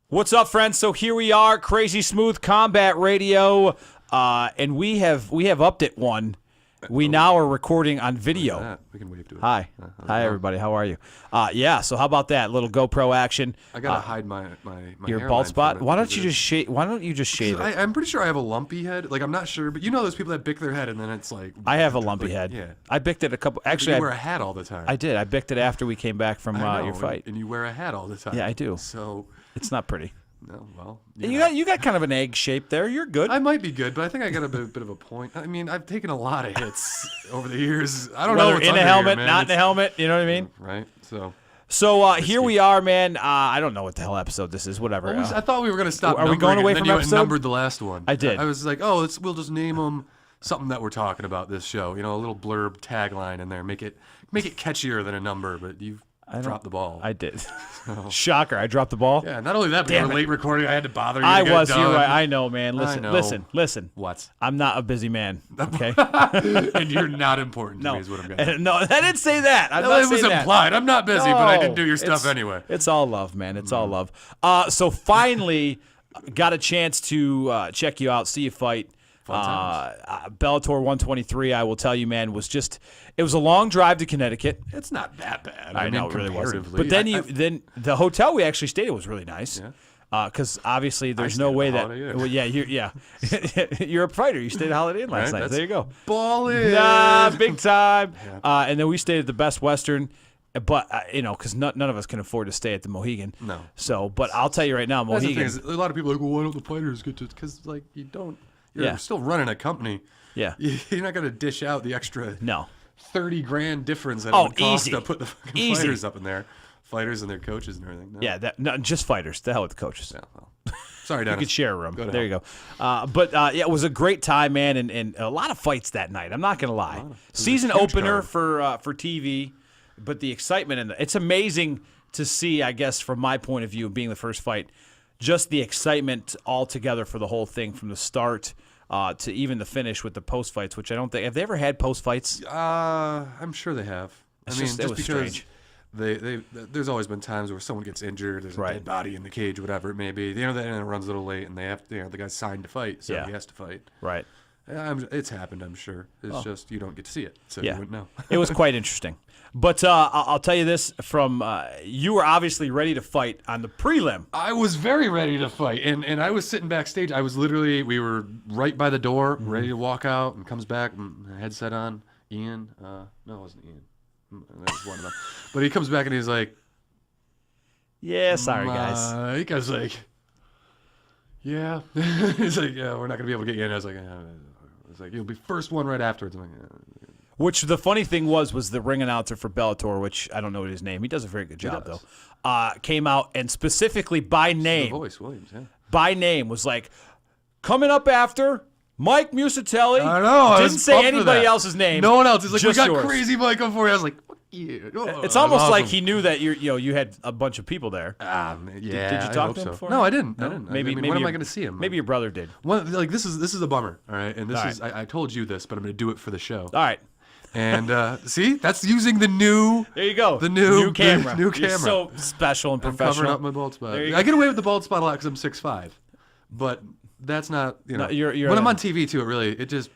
What's up, friends? So here we are, Crazy Smooth Combat Radio, and we have upped it one. We now are recording on video. We can wave to it. Hi, everybody. How are you? Yeah. So how about that little GoPro action? I gotta hide my your hairline bald spot. from it Why don't because you just shave? Why don't you just shave it? I'm pretty sure I have a lumpy head. Like I'm not sure, but you know those people that bick their head and then it's like. I have a lumpy head. Yeah. I bicked it a couple. Actually, you wear a hat all the time. I did. I bicked it after we came back from I know, your fight. and you wear a hat all the time. Yeah, I do. So it's not pretty. no, well, You got kind of an egg shape there. You're good. I might be good, but I think I got a bit of a point. I mean, I've taken a lot of hits over the years. I don't know Whether what's in a under helmet, here, man. not in a helmet. You know what I mean? Right. So here we are, man. I don't know what the hell episode this is. Whatever. I thought we were gonna stop. Are we going away and from then you episode? numbered the last one. I did. I was like, we'll just name them something that we're talking about this show. You know, a little blurb tagline in there. Make it catchier than a number. But you've dropped the ball. I did. Shocker! I dropped the ball. Yeah. Not only that, but Damn we're it. late recording. I had to bother you. I to get was. It done. You're right. I know, man. Listen. I know. Listen. What? I'm not a busy man. Okay. And you're not important to me, is what I'm getting. No, I didn't say that. I'm No, not it was saying that. implied. I'm not busy, but I didn't do your stuff It's- anyway. It's all love, man. It's all love. So finally, got a chance to check you out, see you fight. Bellator 123, I will tell you, man, was it was a long drive to Connecticut. It's not that bad. I know, mean, it really wasn't. comparatively. But then the hotel we actually stayed at was really nice. Yeah. Because obviously there's no stayed way at the that. Holiday Inn. Well, yeah, you're a fighter. You stayed at Holiday Inn last Right, night. There you go. Ballin'. Nah, big time. And then we stayed at the Best Western, but because none of us can afford to stay at the Mohegan. No. So, but I'll tell you right now, That's the Mohegan. thing is, a lot of people are like, well, why don't the fighters get to? Because like you don't. You're still running a company. Yeah. You're not gonna dish out the extra No. $30,000 difference that it would cost easy. to put the fucking Easy. fighters up in there, fighters and their coaches and everything. No. Yeah, no, just fighters. The hell with the coaches. Yeah, well. Sorry, You Dennis. could share a room. Go to There you go. But yeah, it was a great time, man, and a lot of fights that night. I'm not gonna lie. Season huge opener card. for TV, but the excitement and it's amazing to see. I guess from my point of view, being the first fight, just the excitement all together for the whole thing from the start to even the finish with the post fights, which I don't think have they ever had post fights. I'm sure they have. It's I mean, just- it just was because strange. there's always been times where someone gets injured, there's a Right. dead body in the cage, whatever it may be. And it runs a little late, and they have the guy's signed to fight, so Yeah. he has to fight. Right. It's happened, I'm sure. It's just you don't get to see it, so Yeah. you wouldn't know. It was quite interesting. But I'll tell you this: from you were obviously ready to fight on the prelim. I was very ready to fight, and I was sitting backstage. We were right by the door, ready to walk out, and comes back, headset on. Ian, no, it wasn't Ian. That was one of them. But he comes back and he's like, Yeah, sorry guys. He goes like, yeah. He's like, yeah, we're not gonna be able to get you in. I was like, it's like you'll be first one right afterwards. I'm like, Which the funny thing was the ring announcer for Bellator, which I don't know his name. He does a very good job though. Came out and specifically by the name, voice, Williams, was like, coming up after Mike Musatelli. I know. I Didn't was say pumped for anybody that. else's name. No one else. He's like, we just got yours. Crazy Mike up for you. I was like, fuck you. It's almost like he knew that you had a bunch of people there. Yeah. Did you I talk hope to him so. before? No, I didn't. No? I didn't. Maybe when am I your- going to see him? Maybe your brother did. Like this is a bummer. All right, and this All is I told you this, but I'm going to do it for the show. All right. And see, that's using the new. There you go. The new camera. New You're camera. so special and I'm professional. covering up my bald spot. There you I go. get away with the bald spot a lot because I'm 6'5", but that's not No, you're when a- I'm on TV too. It just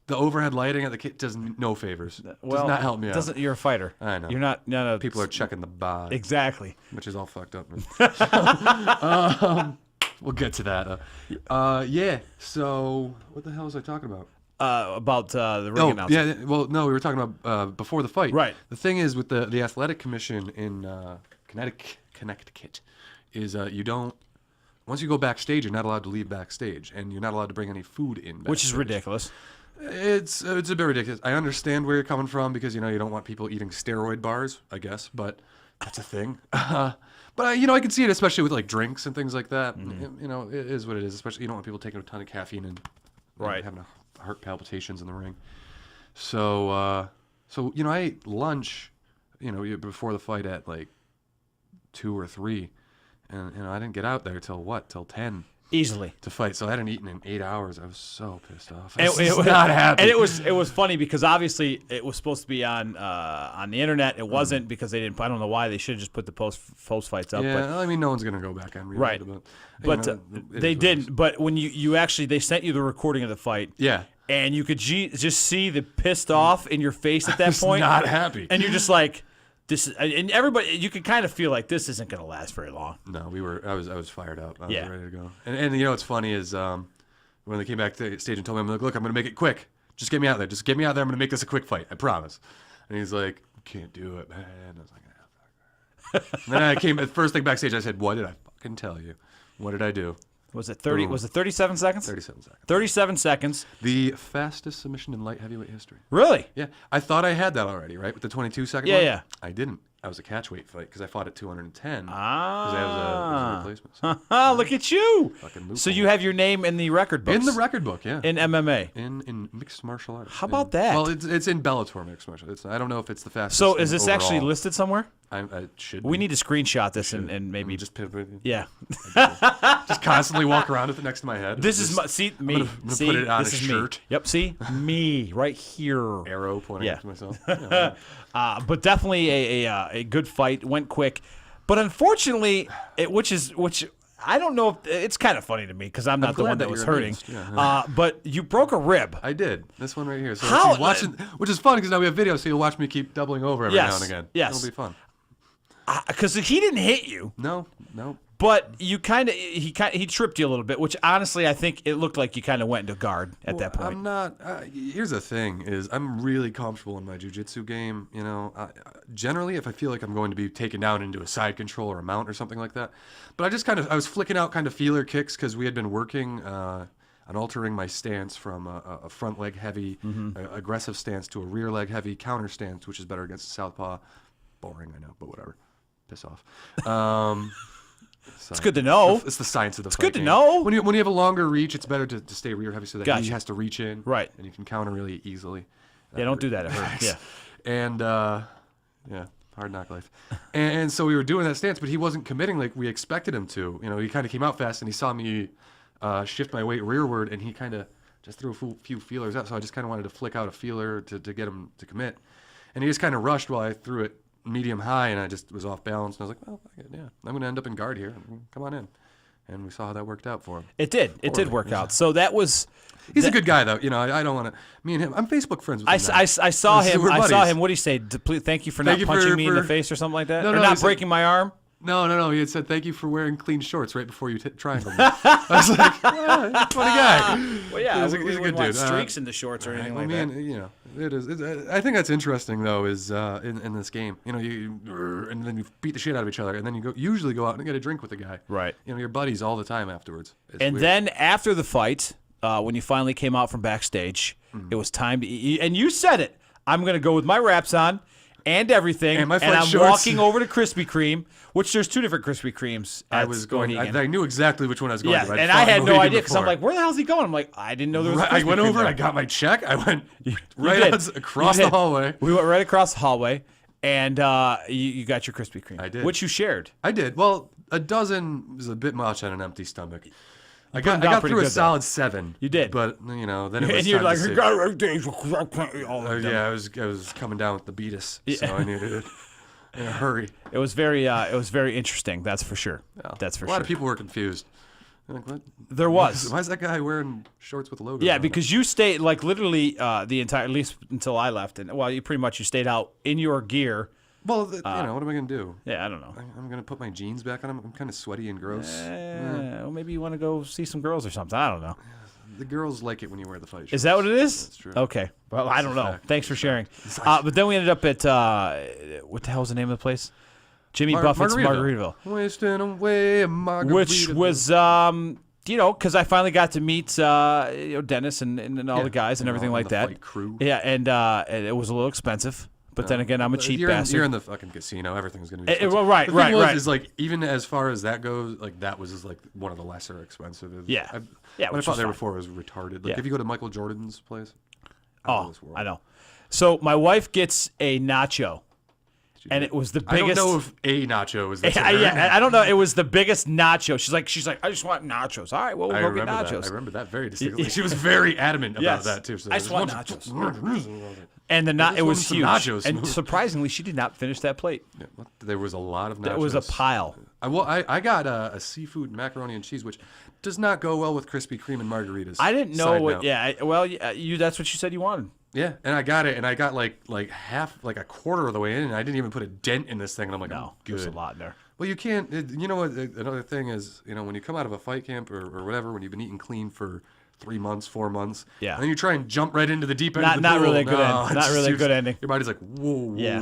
the overhead lighting at the kit does no favors. Does not help me out. You're a fighter. I know. You're not. No. People are checking the bod, Exactly. which is all fucked up. We'll get to that. Yeah. So what the hell was I talking about? About the ring announcer. yeah. Well, no, we were talking about before the fight. Right. The thing is with the athletic commission in Connecticut is you don't. Once you go backstage, you're not allowed to leave backstage, and you're not allowed to bring any food in. Which is backstage. ridiculous. It's a bit ridiculous. I understand where you're coming from because you don't want people eating steroid bars, I guess, but that's a thing. But I can see it, especially with like drinks and things like that. It is what it is. Especially you don't want people taking a ton of caffeine and Right. having heart palpitations in the ring. So I ate lunch, before the fight at like 2 or 3, and I didn't get out there till 10. Easily. to fight. So I hadn't eaten in 8 hours. I was so pissed off. And I was not happy. And it was funny because obviously it was supposed to be on the internet. It wasn't because they didn't. I don't know why they should have just put the post fights up. Yeah, But I mean, no one's gonna go back and read right, it, but they is didn't. But when you actually they sent you the recording of the fight. Yeah. And you could just see the pissed off in your face at that was point. not happy. And you're just like, this is, and everybody, you could kind of feel like this isn't going to last very long. No, I was fired up. I was Yeah. ready to go. And you know what's funny is when they came back to the stage and told me, I'm like, look, I'm going to make it quick. Just get me out there. Just get me out there. I'm going to make this a quick fight. I promise. And he's like, can't do it, man. I was like, ah, fuck. And then I came, the first thing backstage, I said, what did I fucking tell you? What did I do? Was it 30? Was it 37 seconds? 37 seconds. 37 seconds. The fastest submission in light heavyweight history. Really? Yeah. I thought I had that already, right? With the 22-second Yeah, one? yeah. I didn't. I was a catchweight fight because I fought at 210. Ah. Because I was a replacement. So, Look at you. fucking loophole. So you have your name in the record books. in the record book, yeah. In MMA. In mixed martial arts. How about that? Well, it's in Bellator mixed martial arts. I don't know if it's the fastest. So is this actually overall. listed somewhere? I should. We be. need to screenshot this and maybe just put it. yeah. Just constantly walk around with it next to my head. This is Just my see me. I'm gonna see, put it on this a is shirt. Me. Yep. See me right here. arrow pointing Yeah. to myself. Yeah. But definitely a good fight. Went quick, but unfortunately, which I don't know if it's kind of funny to me because I'm not the glad one that that was you're hurting. amused. Yeah. But you broke a rib. I did. This one right here. So How- if you're watching, which is fun because now we have video, so you'll watch me keep doubling over every Yes. now and again. Yes. It'll be fun. Because he didn't hit you, No. but you he tripped you a little bit, which honestly I think it looked like you kind of went into guard at that point. I'm not. Here's the thing: is I'm really comfortable in my jiu-jitsu game. You know, generally, if I feel like I'm going to be taken down into a side control or a mount or something like that, but I was flicking out kind of feeler kicks because we had been working on altering my stance from a front leg heavy aggressive stance to a rear leg heavy counter stance, which is better against the southpaw. Boring, I know, but whatever. Piss off. It's good to know. It's the science of the fight good to game. know. When you have a longer reach, it's better to stay rear heavy so that he Gotcha. has to reach in. Right. And you can counter really easily. Yeah, don't do that. It hurts. Yeah. And, yeah, hard knock life. And so we were doing that stance, but he wasn't committing like we expected him to. You know, he kind of came out fast and he saw me shift my weight rearward and he kind of just threw a few feelers out. So I just kind of wanted to flick out a feeler to get him to commit. And he just kind of rushed while I threw it medium high and I just was off balance and I was like, well, yeah, I'm going to end up in guard here. Come on in. And we saw how that worked out for him. It did. It did work out. So that was. He's a good guy, though. You know, I don't want to. Me and him, I'm Facebook friends with him. I saw him. We're I saw buddies. him. What did he say? Please, thank you for not punching me in the face or something like that, No, or no, not he said- breaking my arm. No. He had said thank you for wearing clean shorts right before you triangled me. I was like, funny guy. Well, yeah, He's a we good wouldn't want dude. streaks in the shorts or anything like that. You know, it is. I think that's interesting though. Is in this game, you know, you and then you beat the shit out of each other, and then you usually go out and get a drink with the guy. Right. You know, your buddies all the time afterwards. It's And weird. then after the fight, when you finally came out from backstage, Mm-hmm. it was time to eat. And you said it. I'm going to go with my wraps on and everything. And my fight I'm shorts. walking over to Krispy Kreme, which there's two different Krispy Kremes. I at was going. Mohegan. I knew exactly which one I was going Yes, to. and I had no Mohegan idea because I'm before. like, where the hell's he going? I'm like, I didn't know there was. Right, a I Krispy went Kreme over. there. I got my check. I went right did. out, across You the did. hallway. We went right across the hallway, and you got your Krispy Kreme. I did. Which you shared. I did. Well, a dozen was a bit much on an empty stomach. I put 'em got down through pretty a good, though. solid 7. You did. But then it was And you're time like, to you see. got everything. All of them. Yeah, I was coming down with the beatus, so I needed it in a hurry. It was very interesting. That's for sure. That's for A sure. lot of people were confused. They're like, what? There was. Why is that guy wearing shorts with a logo? Yeah, on it? because you stayed like literally the entire, at least until I left, and well, you stayed out in your gear. Well, what am I gonna do? Yeah, I don't know. I'm gonna put my jeans back on. I'm kind of sweaty and gross. Well, maybe you want to go see some girls or something. I don't know. The girls like it when you wear the fight shorts. Is that what it is? That's true. Okay. Well, I don't know. fact. Thanks for sharing. But then we ended up at what the hell was the name of the place? Jimmy Buffett's Margaritaville, Wasting away a Margaritaville. which was because I finally got to meet Dennis and all the guys and everything all like the that. fight crew. Yeah, and it was a little expensive. But then again, I'm a cheap bastard. You're in the fucking casino. Everything's gonna be. Well, right, the thing was, right. Is like even as far as that goes, like that was like one of the lesser expensive. Yeah. Yeah, When I which fought was there fine. before, it was retarded. Like Yeah. if you go to Michael Jordan's place. Oh, I know. So my wife gets a nacho, And it was the I biggest. don't know if a nacho is the Yeah, I don't know. It was the biggest nacho. She's like, I just want nachos. All right, well, we'll go get nachos. I remember that very distinctly. She was very adamant about Yes. that too. So I just want nachos. And it was want some huge. nachos, And Smooth. surprisingly, she did not finish that plate. There was a lot of nachos. That was a pile. I got a seafood macaroni and cheese, which does not go well with Krispy Kreme and margaritas. I didn't know Side what. note. Yeah, that's what you said you wanted. Yeah, and I got it, and I got like half, like a quarter of the way in, and I didn't even put a dent in this thing, and I'm like, No, good. there's a lot in there. Well, you can't. You know what? Another thing is, when you come out of a fight camp or whatever, when you've been eating clean for 3 months, 4 months, Yeah. and then you try and jump right into the deep end of the Not pool. really a good end. it's Not just- really a good ending. Your body's like, whoa, Yeah.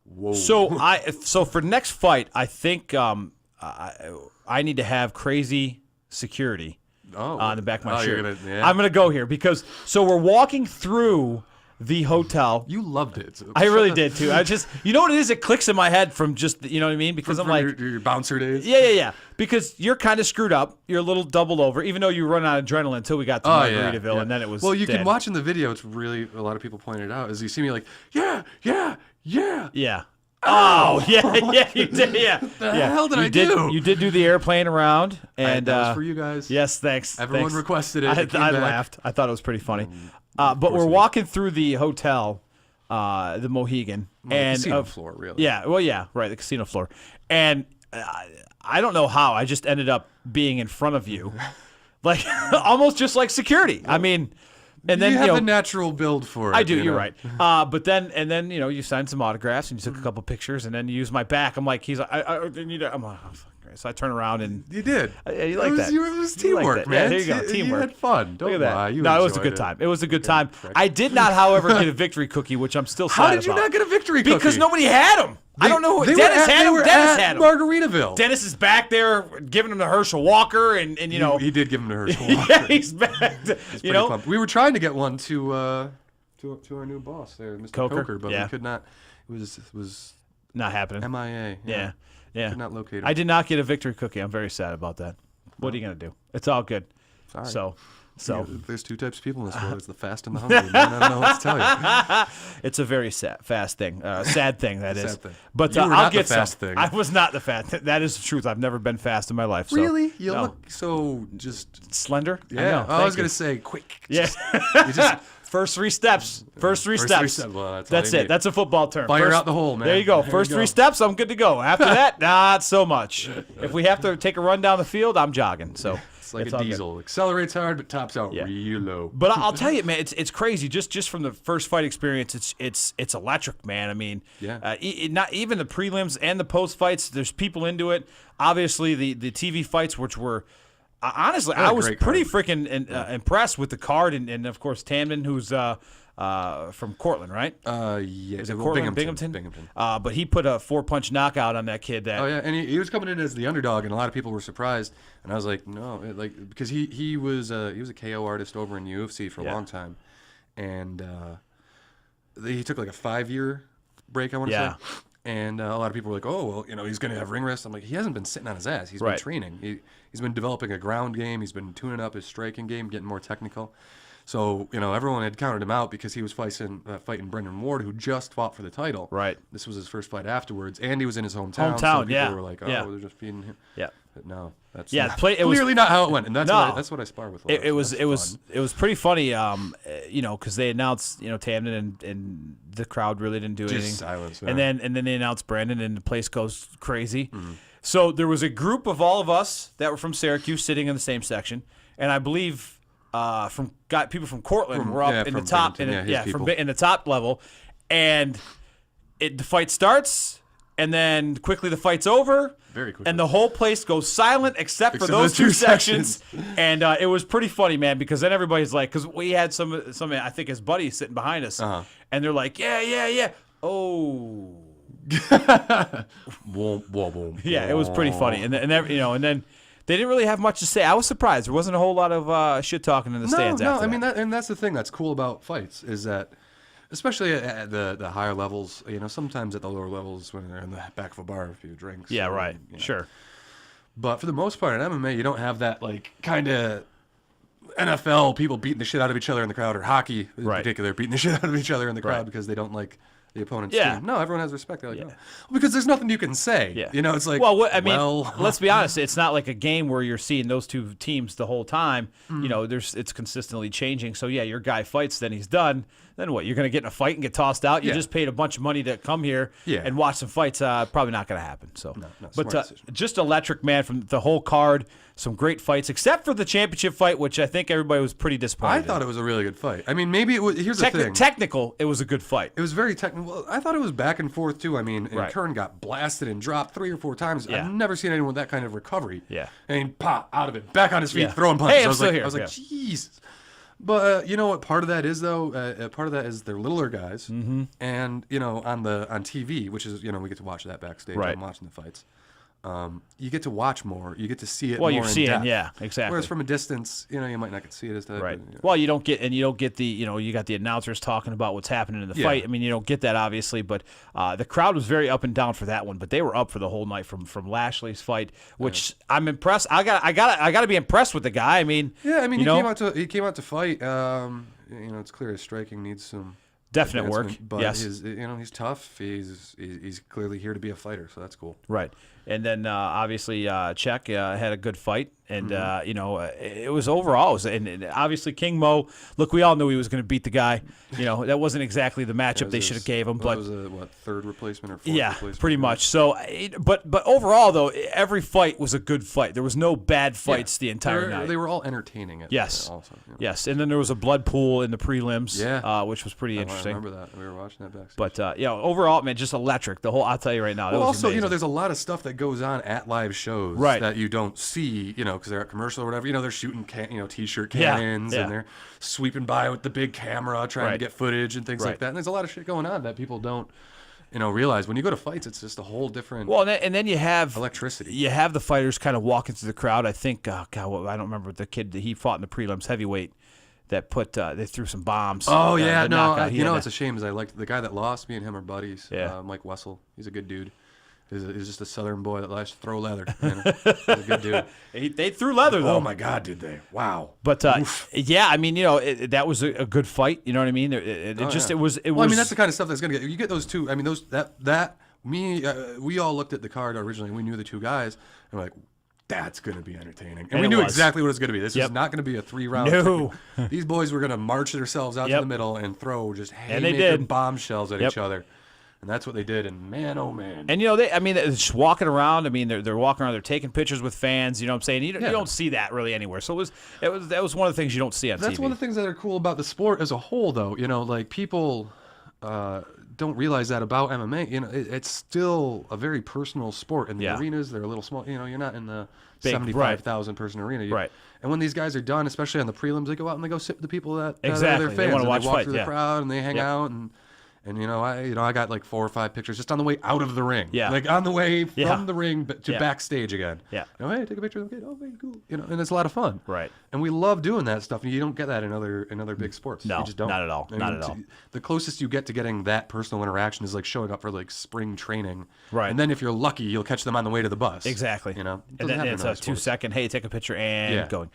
whoa. So for next fight, I think I need to have crazy security on the back of my shirt. I'm gonna go here because we're walking through the hotel. You loved it. So I really did too. I just, you know what it is? It clicks in my head from just, you know what I mean? Because I'm like, your bouncer days. yeah. Because you're kind of screwed up. You're a little doubled over, even though you run out of adrenaline until we got to Margaritaville, and then it was. Well, you dead. can watch in the video. It's really, a lot of people pointed it out. Is you see me like, yeah. Yeah. Oh, yeah, you did, yeah. The hell did you I do? You did do the airplane around, and that was for you guys. Yes, thanks. Everyone thanks. requested it. I It came back. laughed. I thought it was pretty funny. But we're walking through the hotel, the Mohegan, and casino floor, really. Yeah, well, yeah, right, the casino floor, and I don't know how I just ended up being in front of you, like almost just like security. I mean. And then you have the natural build for it. I do. you You're know? right. But then you signed some autographs and you took a couple pictures and then you used my back. I'm like, he's like, I need to. I'm like, oh, fuck, great. So I turn around and You did. you like that. It was You like teamwork, that. man. Yeah, there you go. Teamwork. You had fun. Don't Look at lie. that. You No, it was a enjoyed good time. It was a good time. I did not, however, get a victory cookie, which I'm still sad How did you about. not get a victory cookie? Because nobody had them. I don't know who. They Dennis had them. were Dennis at had them. Margaritaville. Dennis is back there giving them to Herschel Walker, and you know he did give him to Herschel. yeah, he's back. You know, pumped. We were trying to get one to our new boss there, Mr. Coker, but yeah. we could not. It was not happening. MIA. Yeah. Could not locate him. I did not get a victory cookie. I'm very sad about that. What are you gonna do? It's all good. Sorry. So There's two types of people in this world. It's the fast and the hungry. Man, I don't know what to tell you. it's a very sad thing. Sad thing that is. Sad thing. But You were I'll not the get fast some. thing. I was not the fast. That is the truth. I've never been fast in my life. So, Really? You no. look so just. slender. Yeah. I know. I was Thank gonna you. say quick. Yeah. You just First three steps. First three steps. Well, that's all That's you it. need. That's a football term. Fire First- out the hole, man. There you go. There First you three go. steps, I'm good to go. After that, not so much. If we have to take a run down the field, I'm jogging. So It's like it's a all good. diesel. Accelerates hard, but tops out Yeah. real low. But I'll tell you, man, it's crazy. Just from the first fight experience, it's electric, man. I mean, Yeah. Not even the prelims and the post fights. There's people into it. Obviously, the TV fights, which were honestly, What a I was great pretty card. freaking impressed with the card, and of course Tanman, who's from Cortland, right? Yeah. Is it well, Cortland, Binghamton? But he put a 4-punch knockout on that kid. That Oh yeah, and he was coming in as the underdog, and a lot of people were surprised. And I was like, no, because he was a KO artist over in UFC for a long time, and he took like a 5-year break, I want to Yeah. say. And a lot of people were like, oh well, he's gonna have ring rest. I'm like, he hasn't been sitting on his ass. He's been Right. training. He's been developing a ground game. He's been tuning up his striking game, getting more technical. So, everyone had counted him out because he was fighting Brendan Ward, who just fought for the title. Right. This was his first fight afterwards, and he was in his hometown. So Hometown, people yeah. were like, oh, Yeah. they're just feeding him. yeah. But no, that's Yeah, not, it was- clearly not how it went, and that's No. what I spar with. A lot. It was That's fun. pretty funny, because they announced Tamden and the crowd really didn't do anything. silence, And yeah. then they announced Brandon and the place goes crazy. So there was a group of all of us that were from Syracuse sitting in the same section, and I believe people from Cortland were up in the from top, Binghamton, his people. in the top level, and the fight starts. And then quickly the fight's over. Very quickly. And the whole place goes silent except for Except those those two two sections. And it was pretty funny, man, because then everybody's like, because we had some, I think his buddies sitting behind us. And they're like, yeah. Oh. Yeah, it was pretty funny. And then they didn't really have much to say. I was surprised. There wasn't a whole lot of shit talking in the stands No, after I mean, that. and that's the thing that's cool about fights is that, especially at the higher levels, sometimes at the lower levels when they're in the back of a bar, a few drinks. Yeah, right. Sure. But for the most part in MMA, you don't have that kind of NFL people beating the shit out of each other in the crowd, or hockey in Right. particular beating the shit out of each other in the crowd Right. because they don't like the opponent's Yeah. team. No, everyone has respect. They're like, oh. Well, because there's nothing you can say. Yeah. It's like, well, I mean, let's be honest. It's not like a game where you're seeing those two teams the whole time. It's consistently changing. So yeah, your guy fights, then he's done. Then what? You're going to get in a fight and get tossed out. You just paid a bunch of money to come here and watch some fights. Probably not going to happen. So, but just electric, man, from the whole card. Some great fights, except for the championship fight, which I think everybody was pretty disappointed. I thought it was a really good fight. I mean, maybe it was. Here's the thing. Technical, it was a good fight. It was very technical. I thought it was back and forth too. I mean, and Kern got blasted and dropped 3 or 4 times. Yeah. I've never seen anyone with that kind of recovery. Yeah. And pop out of it, back on his feet, throwing punches. Hey, I'm still here. I was like, Jesus. But you know what? Part of that is though. Part of that is they're littler guys, and on TV, which is we get to watch that backstage. Right. I'm watching the fights. You get to watch more. You get to see it. Well, more you're seeing, in depth. yeah, exactly. Whereas from a distance, you might not get to see it as that. Right. But, Well, you don't get the, you got the announcers talking about what's happening in the fight. I mean, you don't get that obviously, but the crowd was very up and down for that one. But they were up for the whole night from Lashley's fight, which I'm impressed. I got to be impressed with the guy. I mean, he came out to fight. It's clear his striking needs some definite work. But yes. he's tough. He's clearly here to be a fighter, so that's cool. Right. And then obviously Czech had a good fight, and it was overall. And obviously King Mo. Look, we all knew he was going to beat the guy. That wasn't exactly the matchup they should have gave him. But it was a third replacement or fourth replacement? Pretty much. So, but overall though, every fight was a good fight. There was no bad fights the entire night. They were all entertaining. Yes. Also. Yes, and then there was a blood pool in the prelims. Which was pretty interesting. I remember that. We were watching that backstage. But overall, man, just electric. The whole. I'll tell you right now. Well, also, amazing. there's a lot of stuff that goes on at live shows that you don't see, because they're at commercial or whatever. They're shooting, t-shirt cannons and they're sweeping by with the big camera trying to get footage and things like that. And there's a lot of shit going on that people don't, realize. When you go to fights, it's just a whole different. Well, and then you have electricity. You have the fighters kind of walking through the crowd. I think, I don't remember the kid that he fought in the prelims, heavyweight. That they threw some bombs. Oh yeah, no, it's a shame. I liked the guy that lost. Me and him are buddies. Yeah. Mike Wessel. He's a good dude. He's just a Southern boy that likes to throw leather. He's a good dude. They threw leather though. Oh my God, did they? Wow. But I mean, that was a good fight. You know what I mean? It was. Well, I mean, that's the kind of stuff that's gonna get you get those two. I mean, we all looked at the card originally. We knew the two guys, and we're like, that's going to be entertaining. And we knew exactly what it was going to be. This is not going to be a 3-round. No. These boys were going to march themselves out to the middle and throw just haymaker bombshells at each other. And that's what they did. And man, oh man. And they're just walking around. I mean, they're walking around. They're taking pictures with fans. You know what I'm saying? You don't see that really anywhere. So that was one of the things you don't see on TV. That's one of the things that are cool about the sport as a whole, though. Like people don't realize that about MMA. It's still a very personal sport. And the arenas, they're a little small. You're not in the 75,000 person arena. Right. And when these guys are done, especially on the prelims, they go out and they go sit with the people that are exactly. their fans. They want to watch they walk fights, through the crowd and they hang out and I got like 4 or 5 pictures just on the way out of the ring. Yeah. Like on the way from the ring to backstage again. Yeah. Hey, take a picture of the kid. Oh, very cool. And it's a lot of fun. Right. And we love doing that stuff. And you don't get that in other big sports. No, you just don't. not at all. Not at all. The closest you get to getting that personal interaction is like showing up for like spring training. Right. And then if you're lucky, you'll catch them on the way to the bus. Exactly. And then it's a 2-second, hey, take a picture and going.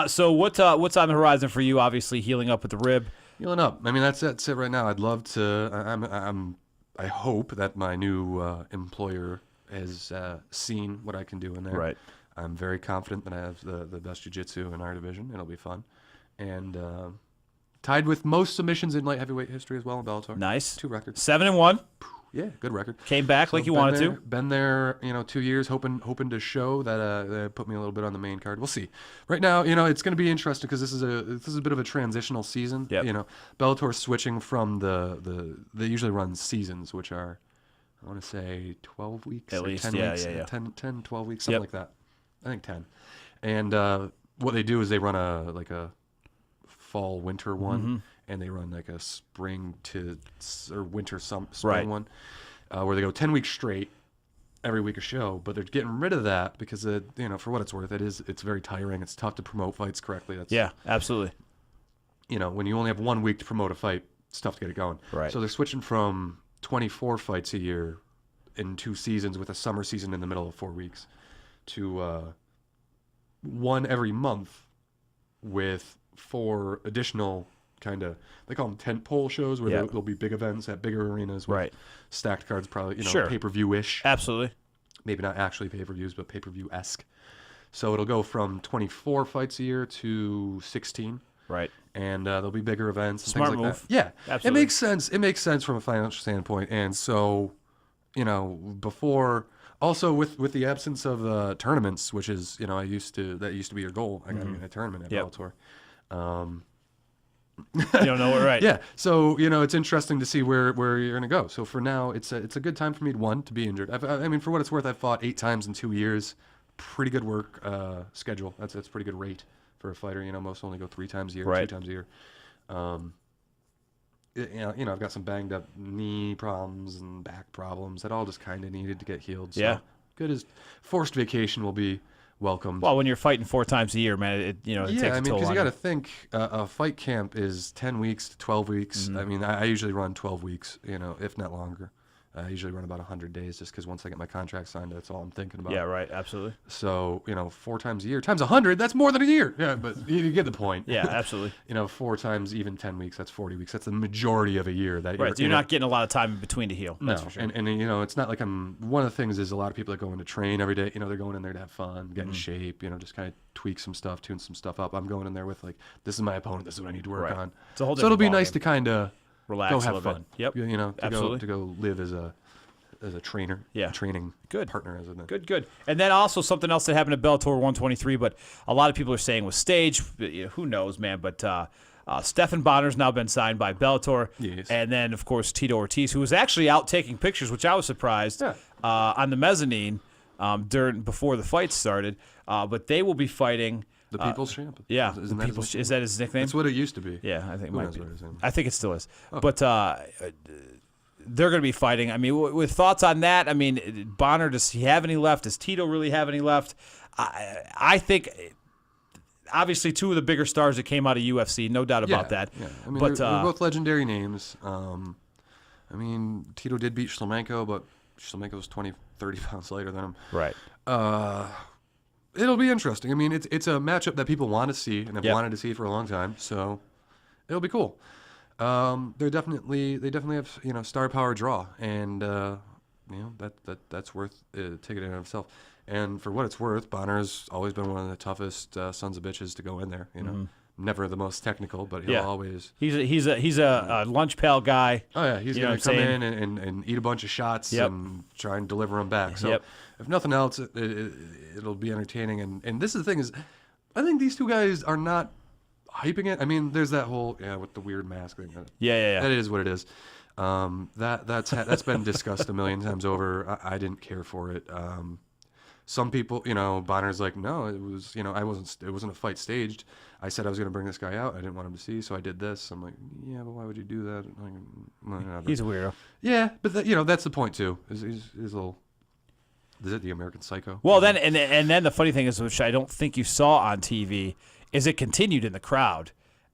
So what's on the horizon for you? Obviously healing up with the rib. Healing up. I mean, that's it right now. I'd love to. I hope that my new employer has seen what I can do in there. Right. I'm very confident that I have the best jiu-jitsu in our division. It'll be fun, and tied with most submissions in light heavyweight history as well in Bellator. Nice. 2 records. 7-1. Yeah, good record. Came back like you wanted to. Been there, 2 years, hoping to show that they put me a little bit on the main card. We'll see. Right now, it's going to be interesting because this is a bit of a transitional season. Yep. Bellator's switching from they usually run seasons, which are, I want to say 12 weeks, at least 10 weeks, 10, 12 weeks, something like that. I think 10. And what they do is they run a fall winter one. And they run like a spring or winter spring one, where they go 10 weeks straight, every week a show. But they're getting rid of that because for what it's worth, it's very tiring. It's tough to promote fights correctly. Absolutely. When you only have 1 week to promote a fight, it's tough to get it going. Right. So they're switching from 24 fights a year in 2 seasons with a summer season in the middle of 4 weeks to 1 every month with 4 additional kind of, they call them tent pole shows where Yeah. there'll be big events at bigger arenas with Right. stacked cards, probably, Sure. pay-per-view-ish. Absolutely. Maybe not actually pay-per-views, but pay-per-view-esque. So it'll go from 24 fights a year to 16. Right. And there'll be bigger events and Smart things like move. that. Yeah. Absolutely. It makes sense. It makes sense from a financial standpoint. And so, before, also with the absence of tournaments, which is, that used to be your goal. I got to get a tournament at Yep. Bellator. You don't know it, right? Yeah. So, it's interesting to see where you're going to go. So for now, it's a good time for me to be injured. I mean, for what it's worth, I've fought 8 times in 2 years. Pretty good work schedule. That's pretty good rate for a fighter. Most only go 3 times a year, Right. 2 times a year. I've got some banged up knee problems and back problems that all just kind of needed to get healed. So Yeah. good as forced vacation will be welcomed. Well, when you're fighting 4 times a year, man, it takes a toll because on you got to think a fight camp is 10 weeks to 12 weeks. Mm-hmm. I mean, I usually run 12 weeks, if not longer. I usually run about 100 days just because once I get my contract signed, that's all I'm thinking about. Yeah, right. Absolutely. So, 4 times a year times 100, that's more than a year. Yeah, but you get the point. Yeah, absolutely. 4 times even 10 weeks, that's 40 weeks. That's the majority of a year. Right. So you're not getting a lot of time in between to heal. That's no, for sure. and it's not like one of the things is a lot of people that go in to train every day, they're going in there to have fun, get in shape, just kind of tweak some stuff, tune some stuff up. I'm going in there with this is my opponent, this is what I need to work Right. on. It's a whole So it'll be different nice ballgame. to kind of Relax go a have little fun. bit. Yep. Absolutely. To go live as a trainer, Yeah. training Good. partner as a Good. And then also something else that happened at Bellator 123, but a lot of people are saying was staged. Who knows, man? But Stephan Bonner's now been signed by Bellator. Yes. And then, of course, Tito Ortiz, who was actually out taking pictures, which I was surprised, Yeah. on the mezzanine before the fight started. But they will be fighting. the people's champ. Yeah, Isn't the that People's. his Is that his nickname? That's what it used to be. Yeah, I think it Who might knows be. what it is anymore? I think it still is. But they're going to be fighting. I mean, with thoughts on that, I mean, Bonner, does he have any left? Does Tito really have any left? I think, obviously, 2 of the bigger stars that came out of UFC, no doubt about that. Yeah. I mean, But they're both legendary names. I mean, Tito did beat Shlemenko, but Shlemenko's 20, 30 pounds lighter than him. right. It'll be interesting. I mean, it's a matchup that people want to see and have Yep. wanted to see for a long time. So it'll be cool. They definitely have star power draw, and that's worth taking it in of itself. And for what it's worth, Bonner's always been one of the toughest sons of bitches to go in there. Never the most technical, but he'll always. He's a lunch pail guy. Oh yeah, he's You know gonna what I'm come saying? in and eat a bunch of shots Yep. and try and deliver them back. So Yep. if nothing else, it'll be entertaining. And this is the thing is, I think these 2 guys are not hyping it. I mean, there's that whole with the weird mask thing. Yeah. That is what it is. That's been discussed a million times over. I didn't care for it. Some people, Bonner's like, no, it was, it wasn't a fight staged. I said I was going to bring this guy out. I didn't want him to see, so I did this. I'm like, yeah, but why would you do that? Like, whatever. He's a weirdo. Yeah, but that's the point too. Is little. Is it the American Psycho? Well, then and then the funny thing is, which I don't think you saw on TV, is it continued in the crowd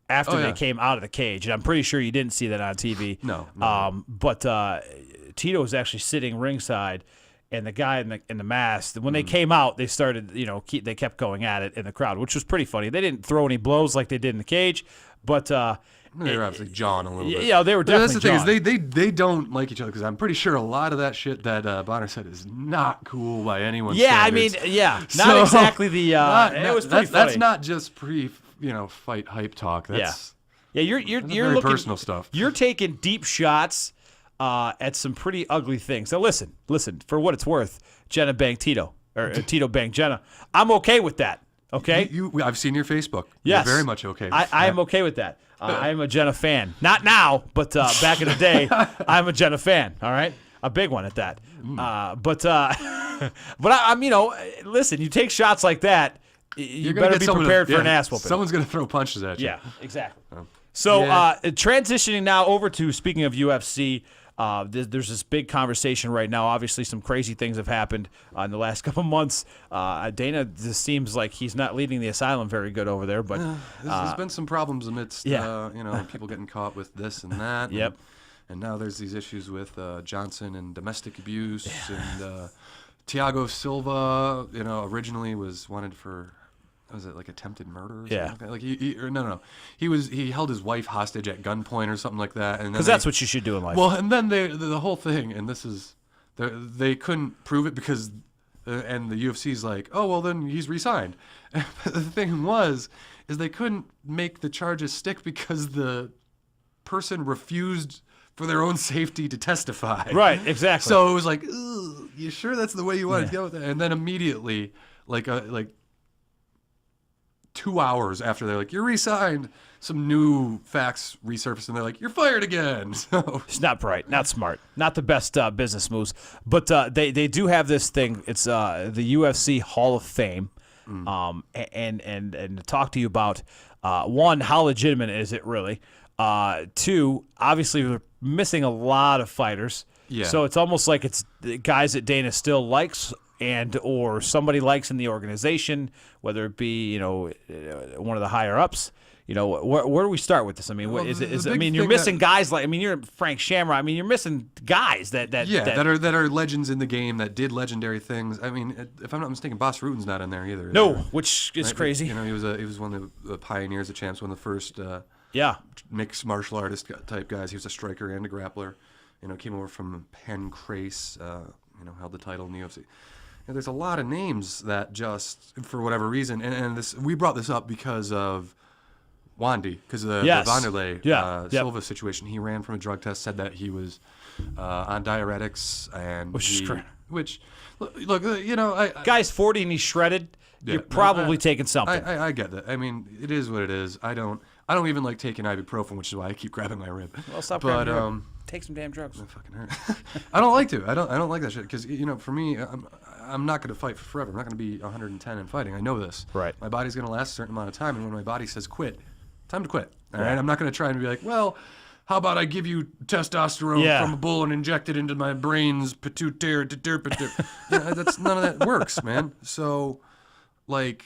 after they came out of the cage. And I'm pretty sure you didn't see that on TV. No. But Tito was actually sitting ringside, and the guy in the mask, when they came out, they started, they kept going at it in the crowd, which was pretty funny. They didn't throw any blows like they did in the cage, but they were obviously jawing a little bit. Yeah, they were But definitely. that's the thing is they don't like each other because I'm pretty sure a lot of that shit that Bonner said is not cool by anyone's standards. Not exactly the. It was pretty funny. That's not just fight hype talk. That's you're very looking personal stuff. You're taking deep shots at some pretty ugly things. Now listen. For what it's worth, Jenna banged Tito, or Tito banged Jenna. I'm okay with that. Okay. I've seen your Facebook. Yes. You're very much okay. I am okay with that. I'm a Jenna fan. Not now, but back in the day, I'm a Jenna fan. All right, a big one at that. But I'm listen. You take shots like that, you better be prepared for an ass whooping. Someone's gonna throw punches at you. Yeah, exactly. So transitioning now over to, speaking of UFC, there's this big conversation right now. Obviously, some crazy things have happened in the last couple months. Dana just seems like he's not leading the asylum very good over there. But there's been some problems amidst people getting caught with this and that. Yep. And now there's these issues with Johnson and domestic abuse and Thiago Silva. Originally was wanted for was it like attempted murder or Yeah. something like that? Like no. He held his wife hostage at gunpoint or something like that. Because that's what you should do in life. Well, and then the whole thing, and this is, they couldn't prove it because, and the UFC's like, oh, well, then he's re-signed. But the thing is they couldn't make the charges stick because the person refused for their own safety to testify. Right, exactly. So it was like, ugh, you sure that's the way you want to go with that? And then immediately, like 2 hours after they're like, you're re-signed, some new facts resurface, and they're like, you're fired again. So It's not bright, not smart, not the best business moves. But they do have this thing. It's the UFC Hall of Fame, and to talk to you about one, how legitimate is it really? Two, obviously we're missing a lot of fighters. Yeah. So it's almost like it's the guys that Dana still likes and or somebody likes in the organization, whether it be one of the higher ups. Where do we start with this? I mean, Well, I mean, you're missing guys like, I mean, you're Frank Shamrock. I mean, you're missing guys that are legends in the game that did legendary things. I mean, if I'm not mistaken, Bas Rutten's not in there either. No, which is Right? crazy. He was one of the pioneers, the champs, one of the first mixed martial artist type guys. He was a striker and a grappler. Came over from Pancrase. Held the title in the UFC. There's a lot of names that just, for whatever reason, and we brought this up because of Wandy, because of the Vanderlei Silva situation. He ran from a drug test, said that he was on diuretics, and guy's 40 and he's shredded. Yeah, you're probably taking something. I get that. I mean, it is what it is. I don't even like taking ibuprofen, which is why I keep grabbing my rib. Well, stop grabbing your rib. Take some damn drugs. It fucking hurt. I don't like to. I don't like that shit because for me, I'm not going to fight for forever. I'm not going to be 110 in fighting. I know this. Right. My body's going to last a certain amount of time, and when my body says quit, time to quit. All right. I'm not going to try and be like, well, how about I give you testosterone from a bull and inject it into my brain's pituitary? That's none of that works, man. So, like,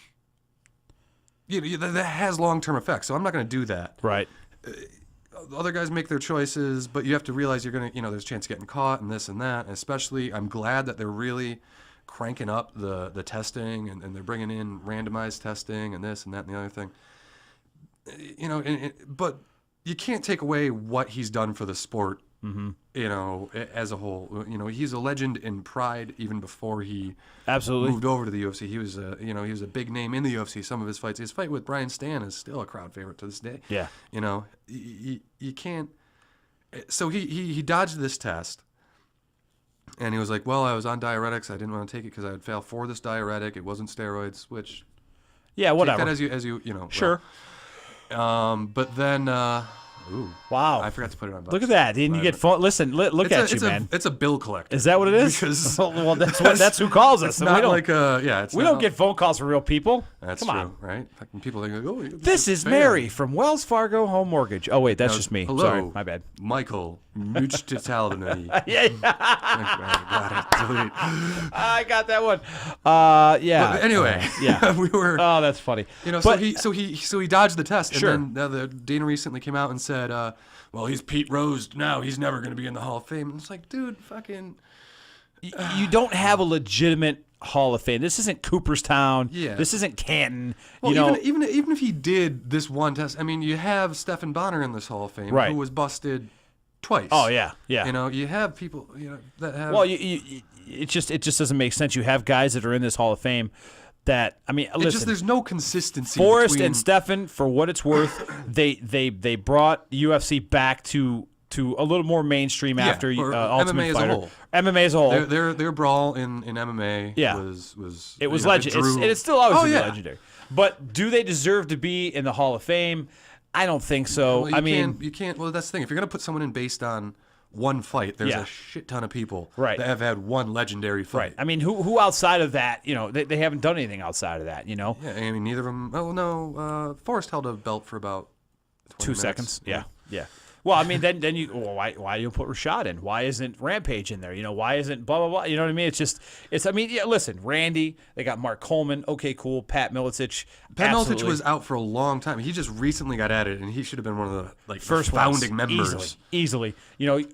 that has long-term effects. So I'm not going to do that. Right. Other guys make their choices, but you have to realize you're going to, there's a chance of getting caught and this and that. And especially, I'm glad that they're really cranking up the testing and they're bringing in randomized testing and this and that and the other thing. But you can't take away what he's done for the sport, as a whole. He's a legend in Pride even before he moved over to the UFC. He was he was a big name in the UFC. Some of his fight with Brian Stan is still a crowd favorite to this day. Yeah. You can't. So he dodged this test, and he was like, "Well, I was on diuretics. I didn't want to take it because I would fail for this diuretic. It wasn't steroids." Which, whatever. Take that as you Sure. But then. Ooh. Wow. I forgot to put it on. Look at that. And you get phone. Listen, look at you, man. It's a bill collector. Is that what it is? Because well, that's who calls us. It's not we don't get phone calls from real people. That's Come true, on. right? Fucking people think, oh, this is Mary from Wells Fargo Home Mortgage. Oh wait, that's just me. Hello, sorry, my bad. Michael Muchtalny. Yeah. I got that one. Yeah. But anyway, we were. Oh, that's funny. So he dodged the test, Sure. and then the Dana recently came out and said, "Well, he's Pete Rose now. He's never going to be in the Hall of Fame." And it's like, dude, fucking. You don't have a legitimate Hall of Fame. This isn't Cooperstown. Yeah. This isn't Canton. Well, even if he did this one test, I mean, you have Stephen Bonner in this Hall of Fame, right, who was busted twice. Oh yeah. You have people, that have. Well, it just doesn't make sense. You have guys that are in this Hall of Fame that, I mean, listen. There's no consistency. Forrest and Stephen, for what it's worth, they brought UFC back to a little more mainstream after Ultimate MMA Fighter. As a whole. MMA as a whole. Their brawl in MMA was it was legendary. And it's still always legendary. But do they deserve to be in the Hall of Fame? I don't think so. Well, you can't. Well, that's the thing. If you're going to put someone in based on one fight, there's a shit ton of people that have had one legendary fight. Right. I mean, who outside of that, they haven't done anything outside of that, Yeah, I mean, neither of them. Oh, no. Forrest held a belt for about 2 minutes. seconds. Yeah. Well, I mean, then you why you put Rashad in? Why isn't Rampage in there? Why isn't blah blah blah? You know what I mean? Listen, Randy, they got Mark Coleman. Okay, cool. Pat Miletich. Pat Miletich was out for a long time. He just recently got added, and he should have been one of the first founding members. Easily.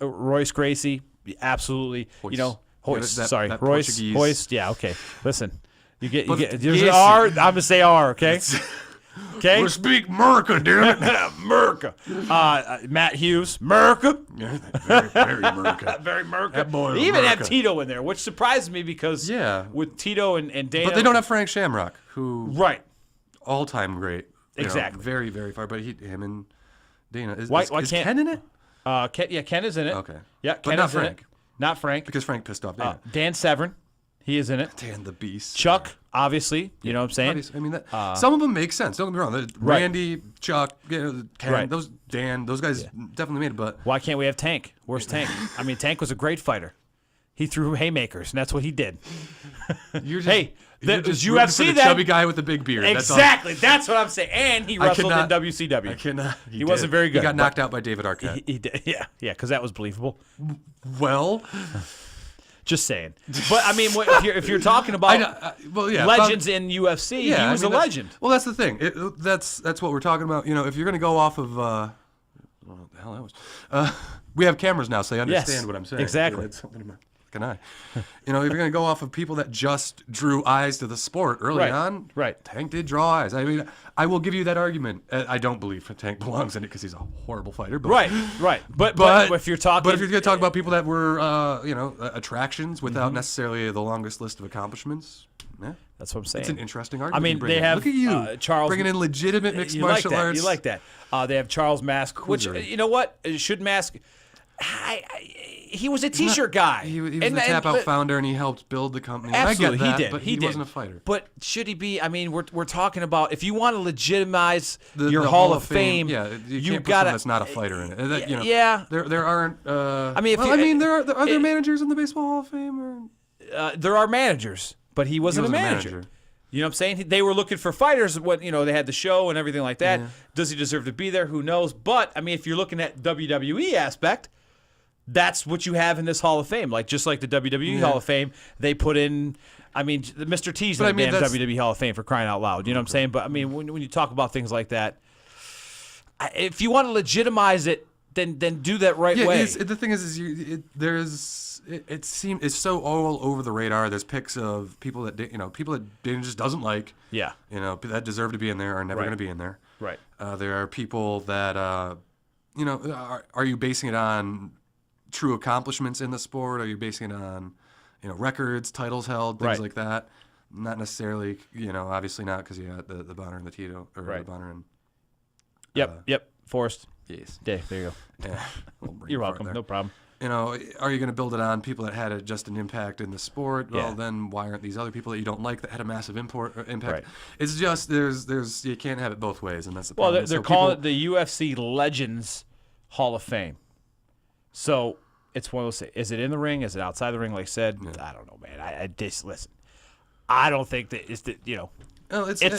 Royce Gracie, absolutely. Hoist. Hoist. Royce. Hoist. Yeah. Okay. Listen. There's an R. I'm gonna say R. Okay. Okay. We speak Merca, damn it. Merca. Matt Hughes. Merca. Yeah, very Merca. Very Merca. That boy They even Merca. have Tito in there, which surprised me because with Tito and Dana. But they don't have Frank Shamrock, who right. all-time great. Exactly. Very, very far. But him and Dana. Is can't Ken in it? Ken is in it. Okay. Yeah, But Ken not is in Frank. it. Not Frank. Because Frank pissed off Dana. Dan Severn. He is in it. Dan the Beast. Chuck, obviously. You know what I'm saying? Obviously. I mean, some of them make sense. Don't get me wrong. Right. Randy, Chuck, Ken, Right. those guys definitely made it. But Why can't we have Tank? Where's Tank? I mean, Tank was a great fighter. He threw haymakers, and that's what he did. you're just, Hey, you're just UFC rooting for the that chubby guy with the big beard. exactly. That's what I'm saying. And he wrestled in WCW. I cannot. He wasn't very good. He got knocked out by David Arquette. He did. Yeah, because that was believable. Well, just saying. But I mean, if you're talking about legends in UFC, he was a legend. Well, that's the thing. That's what we're talking about. You know, if you're going to go off of, what the hell that was. We have cameras now, so they understand what I'm saying. Exactly. It's something in my fucking eye. You know, if you're going to go off of people that just drew eyes to the sport early on, Tank did draw eyes. I mean, I will give you that argument. I don't believe Tank belongs in it because he's a horrible fighter. But, right. But if you're talking, but if you're going to talk about people that were, attractions without necessarily the longest list of accomplishments, yeah, that's what I'm saying. It's an interesting argument. I mean, they have look at you, Charles bringing in legitimate mixed martial arts. You like that? They have Charles Mask, which you know what should Mask. He was a T-shirt guy. He was the Tap Out founder, and he helped build the company. Absolutely, I get that, he did. But he wasn't a fighter. But should he be? I mean, we're talking about if you want to legitimize your Hall of Fame, you can't put someone that's not a fighter in it. There aren't. I mean, are there managers in the Baseball Hall of Fame? Or? There are managers, but he wasn't a manager. You know what I'm saying? They were looking for fighters. They had the show and everything like that. Yeah. Does he deserve to be there? Who knows? But I mean, if you're looking at WWE aspect, that's what you have in this Hall of Fame. Just like the WWE Hall of Fame, they put in. I mean, Mr. T's in the damn WWE Hall of Fame for crying out loud. You know what I'm saying? But I mean, when you talk about things like that, if you want to legitimize it, then do that way. The thing is it seems it's so all over the radar. There's pics of people that Dana just doesn't like. Yeah. That deserve to be in there are never going to be in there. Right. There are people that are you basing it on true accomplishments in the sport? Are you basing it on records, titles held, things like that? Not necessarily. Obviously not, because you got the Bonner and the Tito, or the Bonner and. Yep. Forrest. Yes. There you go. Yeah. You're welcome. No problem. Are you going to build it on people that had just an impact in the sport? Well, then why aren't these other people that you don't like that had a massive impact? Right. It's just there's you can't have it both ways, and that's the problem. Well, they're calling it the UFC Legends Hall of Fame. So it's one of those. Is it in the ring? Is it outside the ring? Like I said, I don't know, man. I just listen. I don't think that it's the Well, this is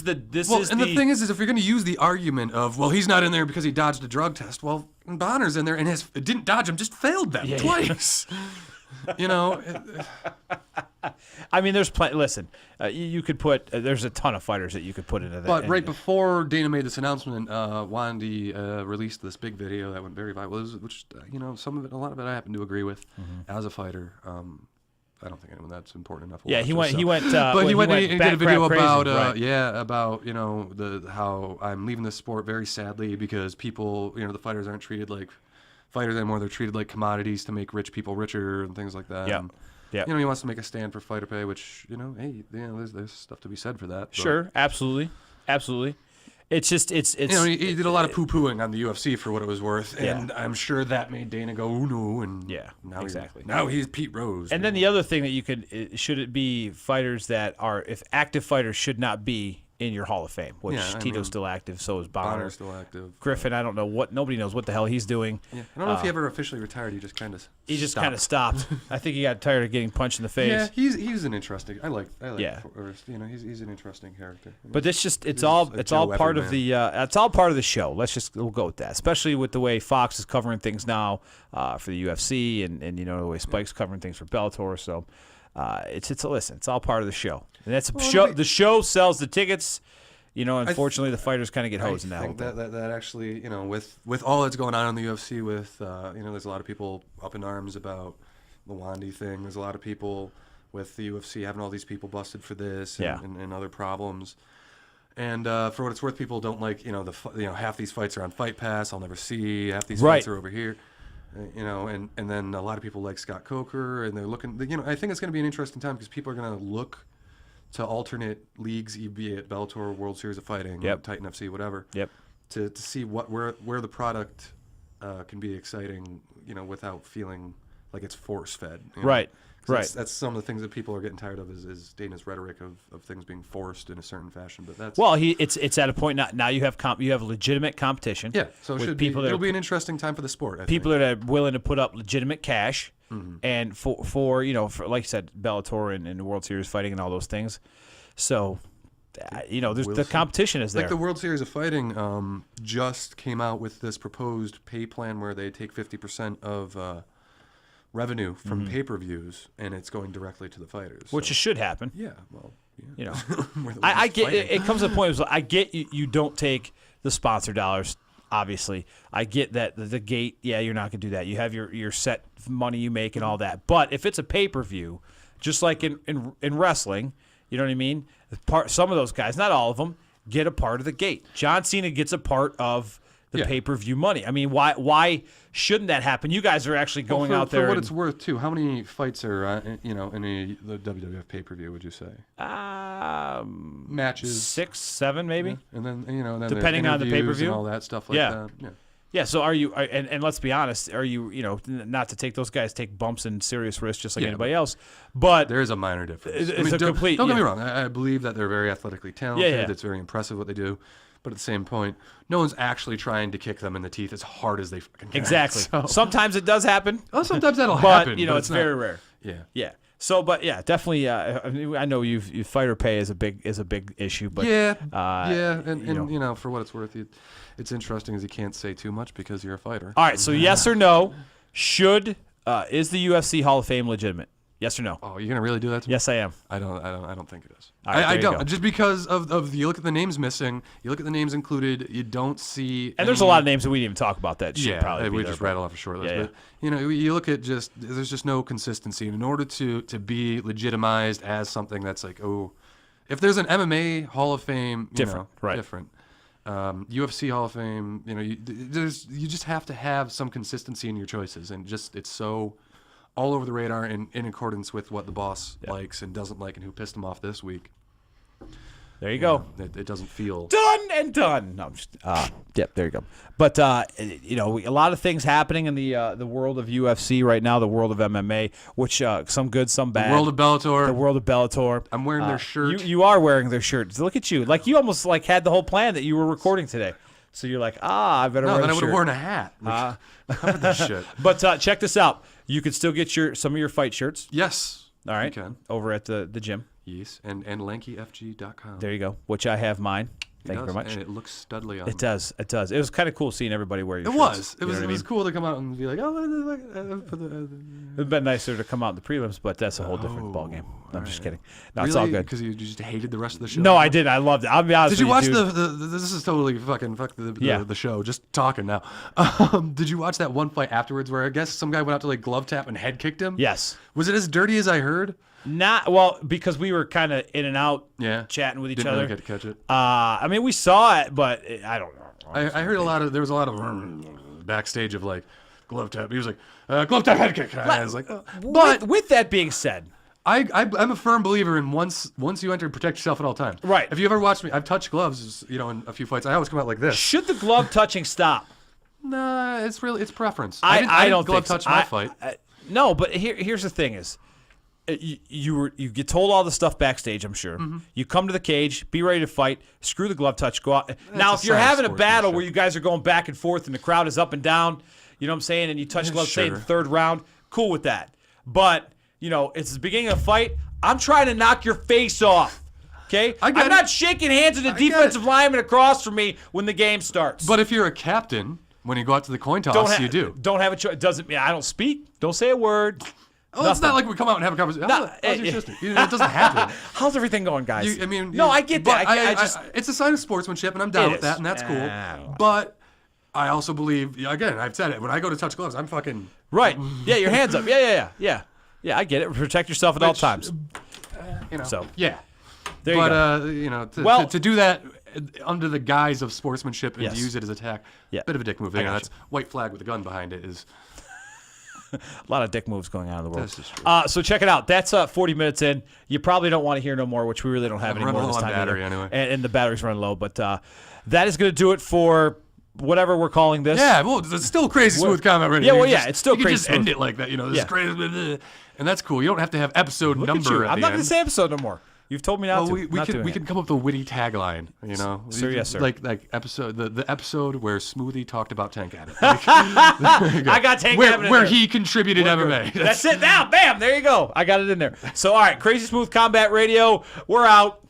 the thing is if you're going to use the argument of he's not in there because he dodged a drug test. Well, Bonner's in there and didn't dodge him, just failed them twice. I mean, there's plenty. Listen, you could put. There's a ton of fighters that you could put into that. But right before Dana made this announcement, Wandy released this big video that went very viral. Which some of it, a lot of it, I happen to agree with as a fighter. I don't think anyone that's important enough. Yeah, he went. But he went and did a video about right. how I'm leaving the sport very sadly because people, the fighters aren't treated like fighters anymore. They're treated like commodities to make rich people richer and things like that. Yeah. And, he wants to make a stand for fighter pay, which there's stuff to be said for that. Sure, absolutely. It's just it's he did a lot of poo-pooing on the UFC for what it was worth, and I'm sure that made Dana go, "Oh no!" And now he's Pete Rose. And then the other thing that you could should it be fighters that are if active fighters should not be in your Hall of Fame, which Tito's still active, so is Bonner. Bonner's still active. Griffin, I don't know nobody knows what the hell he's doing. Yeah, I don't know if he ever officially retired. He just kind of stopped. I think he got tired of getting punched in the face. Yeah, he's an interesting. I like. Forrest. He's an interesting character. But it's all part of the it's all part of the show. We'll go with that, especially with the way Fox is covering things now for the UFC and the way Spike's covering things for Bellator. So. It's all part of the show, and that's show. The show sells the tickets. Unfortunately, the fighters kind of get hosed in that. I think that actually, with all that's going on in the UFC, with there's a lot of people up in arms about the Wandy thing. There's a lot of people with the UFC having all these people busted for this Yeah. and other problems. And for what it's worth, people don't like, half these fights are on Fight Pass. I'll never see. Half these Right. fights are over here. And then a lot of people like Scott Coker, and they're looking. I think it's going to be an interesting time because people are going to look to alternate leagues, be it Bellator, World Series of Fighting, Titan FC, whatever. Yep. To see where the product can be exciting, without feeling like it's force fed. Right. Right. That's some of the things that people are getting tired of is Dana's rhetoric of things being forced in a certain fashion. But that's it's at a point now you have legitimate competition. Yeah, so with it'll be an interesting time for the sport. I people think. that are willing to put up legitimate cash, and for like you said, Bellator and the World Series fighting and all those things. So, there's the competition is there. Like the World Series of Fighting just came out with this proposed pay plan where they take 50% of revenue from pay-per-views, and it's going directly to the fighters. Which should happen. Yeah, well, yeah. I get it comes to the point. I get you don't take the sponsor dollars. Obviously, I get that the gate. Yeah, you're not gonna do that. You have your set money you make and all that. But if it's a pay-per-view, just like in wrestling, you know what I mean. Some of those guys, not all of them, get a part of the gate. John Cena gets a part of the pay-per-view money. I mean, why shouldn't that happen? You guys are actually going out there. For what it's worth, too, how many fights are in the WWF pay-per-view? Would you say? Matches 6, 7, maybe. Yeah. And then depending on the pay-per-view and all that stuff like that. Yeah. Yeah. So are you? And let's be honest. Are you? Not to take those guys take bumps and serious risks just like anybody else. But there is a minor difference. Don't get me wrong. I believe that they're very athletically talented. Yeah. It's very impressive what they do. But at the same point, no one's actually trying to kick them in the teeth as hard as they fucking can. Exactly. So. Sometimes it does happen. Well, sometimes that'll happen. But it's very rare. Yeah. Yeah. So, but yeah, definitely. I know you fighter pay is a big issue, but and for what it's worth, it's interesting as you can't say too much because you're a fighter. All right. So yes or no? Is the UFC Hall of Fame legitimate? Yes or no? Oh, you're gonna really do that to me? Yes, I am. I don't think it is. All right, I there you don't. go. Just because of you look at the names missing, you look at the names included, you don't see. And there's a lot of names that we didn't even talk about that should probably be we there, just but- rattle off a short list. Yeah, But you look at there's just no consistency. And in order to be legitimized as something that's like, if there's an MMA Hall of Fame, Different. UFC Hall of Fame, you just have to have some consistency in your choices, and it's so all over the radar in accordance with what the boss likes and doesn't like and who pissed him off this week. There you go. It doesn't feel Done and done. No, I'm just, there you go. But a lot of things happening in the world of UFC right now, the world of MMA, which some good, some bad. the world of Bellator. The world of Bellator. I'm wearing their shirt. You are wearing their shirt. Look at you. Like you almost had the whole plan that you were recording today. So you're like, I better wear a shirt. No, then I would have worn a hat. Cover this shit. But check this out. You could still get some of your fight shirts. Yes. All right. You can. Over at the gym. Yes, and lankyfg.com. There you go. Which I have mine. Thank you very much. And it looks studly on. It does. It does. It was kind of cool seeing everybody wear your It shirts. was. It was cool to come out and be like, It would have been nicer to come out in the prelims, but that's a whole different ballgame. No, I'm just kidding. No, it's all good. Because you just hated the rest of the show? No, I didn't. I loved it. I'll be honest Did you watch dude. this is totally fucking fuck the show. Just talking now. Did you watch that one fight afterwards where I guess some guy went out to glove tap and head kicked him? Yes. Was it as dirty as I heard? Because we were kind of in and out, chatting with each other. Didn't really get to catch it. I mean, we saw it, but I don't know. I heard there was a lot of backstage of glove tap. He was like, glove tap head kick. I was like, but with that being said, I'm a firm believer in once you enter, protect yourself at all times. Right. If you ever watched me, I've touched gloves, in a few fights. I always come out like this. Should the glove touching stop? Nah, it's preference. I don't glove think so. touch my fight. No, but here's the thing is, you get told all the stuff backstage, I'm sure. Mm-hmm. You come to the cage, be ready to fight, screw the glove touch, go out. Now, if a you're sign of having a battle sportsmanship. where you guys are going back and forth and the crowd is up and down, you know what I'm saying, and you touch gloves, say in the third round, cool with that. But, it's the beginning of a fight. I'm trying to knock your face off. Okay? I'm not shaking hands with the defensive lineman across from me when the game starts. But if you're a captain, when you go out to the coin toss, you do. Don't have a choice. Doesn't mean I don't speak. Don't say a word. Oh, it's not like we come out and have a conversation. How's your sister? It doesn't happen. How's everything going, guys? No, I get that. It's a sign of sportsmanship, and I'm down with that, and that's cool. But I also believe, again, I've said it. When I go to touch gloves, I'm fucking right. Yeah, your hands up. Yeah. Yeah, I get it. Protect yourself at all times. You know, So, yeah. there you go. You know, Well- to do that under the guise of sportsmanship and Yes. to use it as attack, Yeah. bit of a dick move. I You know, gotcha. that's white flag with a gun behind it is. A lot of dick moves going on in the world. That's just true. So check it out. That's 40 minutes in. You probably don't want to hear no more, which we really don't have I'm anymore running this low on time battery either. anyway. And the battery's running low. But that is going to do it for whatever we're calling this. Yeah, well, it's still crazy smooth combat radio. Yeah, well, You yeah, just- it's still you can crazy just smooth. end it like that, you know. This Yeah. is crazy, blah, blah, and that's cool. You don't have to have episode Look at number. you. At I'm the not going end. to say episode no more. You've told me not Well, to. we can come up with a witty tagline, you know. Sir, yes, sir. Like episode the episode where Smoothie talked about Tank Abbott. I got Tank Abbott in where there. he contributed MMA. That's it now. Bam. There you go. I got it in there. So, all right. Crazy Smooth Combat Radio. We're out.